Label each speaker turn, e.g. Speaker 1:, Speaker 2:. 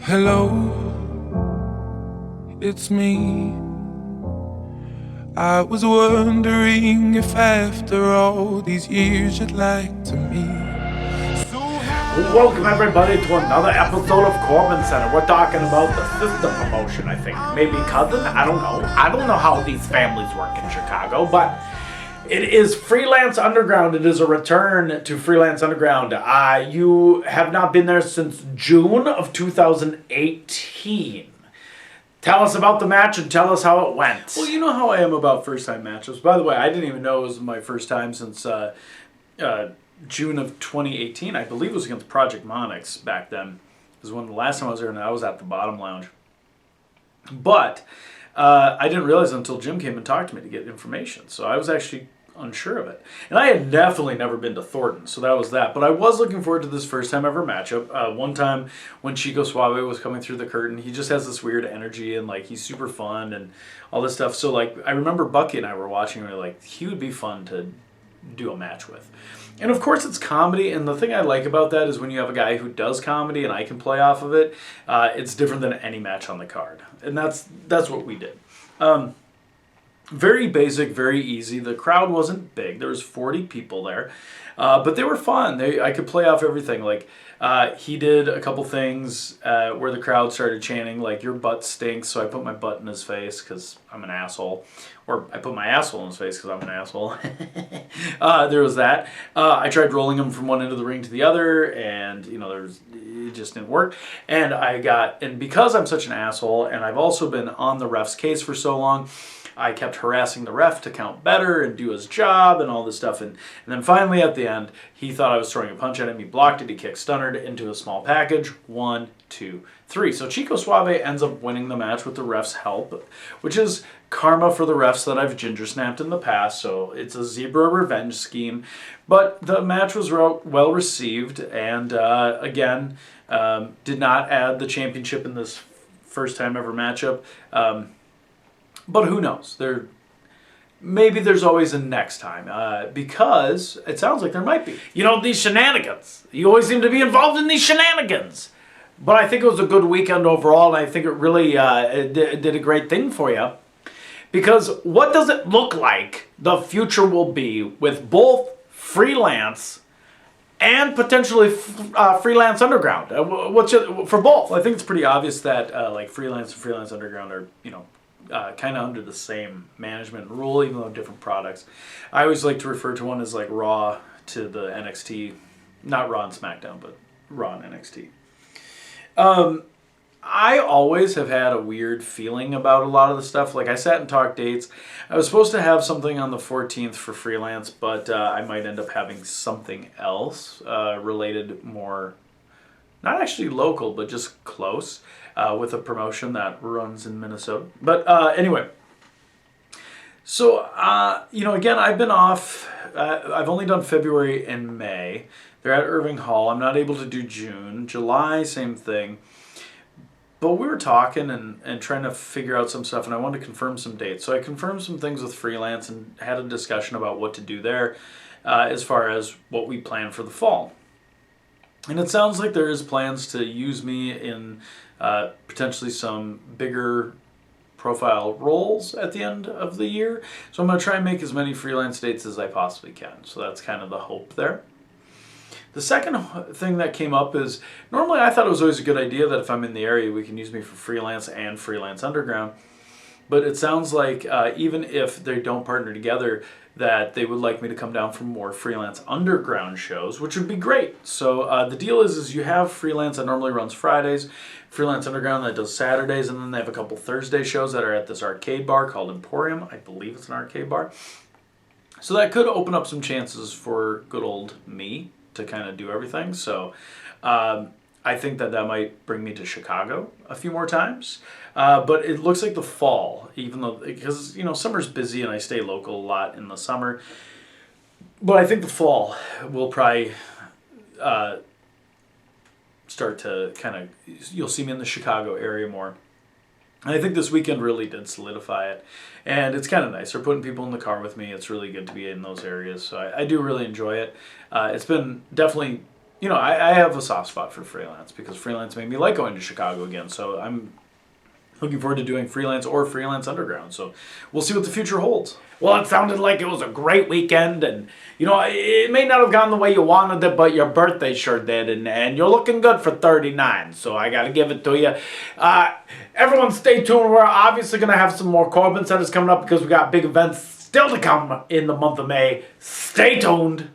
Speaker 1: Hello, it's me. I was wondering if after all these years you'd like to meet.
Speaker 2: Welcome everybody to another episode of CorbinCenter. We're talking about the sister promotion, I think. Maybe cousin, I don't know. I don't know how these families work in Chicago, but it is Freelance Underground. It is a return to Freelance Underground. You have not been there since June of 2018. Tell us about the match and tell us how it went.
Speaker 3: Well, you know how I am about first-time matches. By the way, I didn't even know it was my first time since June of 2018. I believe it was against Project Monix back then. It was when the last time I was there, and I was at the bottom lounge. But I didn't realize until Jim came and talked to me to get information. So I was actually unsure of it. And I had definitely never been to Thornton, so that was that. But I was looking forward to this first time ever matchup. One time when Chico Suave was coming through the curtain, he just has this weird energy and like he's super fun and all this stuff. So like I remember Bucky and I were watching and we were like, he would be fun to do a match with. And of course it's comedy, and the thing I like about that is when you have a guy who does comedy and I can play off of it, it's different than any match on the card. And that's what we did. Very basic, very easy. The crowd wasn't big. There was 40 people there, but they were fun. I could play off everything. Like he did a couple things where the crowd started chanting like "your butt stinks," so I put my butt in his face because I'm an asshole, or I put my asshole in his face because I'm an asshole. There was that. I tried rolling him from one end of the ring to the other, and it just didn't work. And because I'm such an asshole, and I've also been on the ref's case for so long, I kept harassing the ref to count better and do his job and all this stuff. And then finally at the end, he thought I was throwing a punch at him. He blocked it. He kicked stunnered into a small package. 1, 2, 3. So Chico Suave ends up winning the match with the ref's help, which is karma for the refs that I've ginger snapped in the past. So it's a zebra revenge scheme. But the match was well received, and again, did not add the championship in this first time ever matchup. But who knows? Maybe there's always a next time, because it sounds like there might be.
Speaker 2: These shenanigans. You always seem to be involved in these shenanigans. But I think it was a good weekend overall, and I think it really did a great thing for you. Because what does it look like the future will be with both freelance and potentially Freelance Underground? For both?
Speaker 3: Well, I think it's pretty obvious that like Freelance and Freelance Underground are, kind of under the same management rule, even though different products. I always like to refer to one as like Raw to the NXT, not Raw and SmackDown, but Raw and NXT. I always have had a weird feeling about a lot of the stuff. Like I sat and talked dates. I was supposed to have something on the 14th for freelance, but I might end up having something else related more, not actually local, but just close, with a promotion that runs in Minnesota. But anyway, so, again, I've been off. I've only done February and May. They're at Irving Hall. I'm not able to do June. July, same thing. But we were talking and trying to figure out some stuff, and I wanted to confirm some dates. So I confirmed some things with freelance and had a discussion about what to do there as far as what we plan for the fall. And it sounds like there is plans to use me in potentially some bigger profile roles at the end of the year. So I'm going to try and make as many freelance dates as I possibly can. So that's kind of the hope there. The second thing that came up is, normally I thought it was always a good idea that if I'm in the area, we can use me for freelance and Freelance Underground. But it sounds like even if they don't partner together, that they would like me to come down for more Freelance Underground shows, which would be great. So the deal is you have Freelance that normally runs Fridays, Freelance Underground that does Saturdays, and then they have a couple Thursday shows that are at this arcade bar called Emporium. I believe it's an arcade bar. So that could open up some chances for good old me to kind of do everything. So I think that might bring me to Chicago a few more times. But it looks like the fall, because summer's busy and I stay local a lot in the summer. But I think the fall will probably start to you'll see me in the Chicago area more. And I think this weekend really did solidify it. And it's kind of nice. They're putting people in the car with me. It's really good to be in those areas. So I do really enjoy it. It's been definitely you know, I have a soft spot for Freelance because Freelance made me like going to Chicago again. So I'm looking forward to doing Freelance or Freelance Underground. So we'll see what the future holds.
Speaker 2: Well, it sounded like it was a great weekend, and you know, it may not have gone the way you wanted it, but your birthday sure did, and you're looking good for 39, so I gotta give it to you. Everyone stay tuned. We're obviously gonna have some more Corbin Centers coming up because we got big events still to come in the month of May. Stay tuned.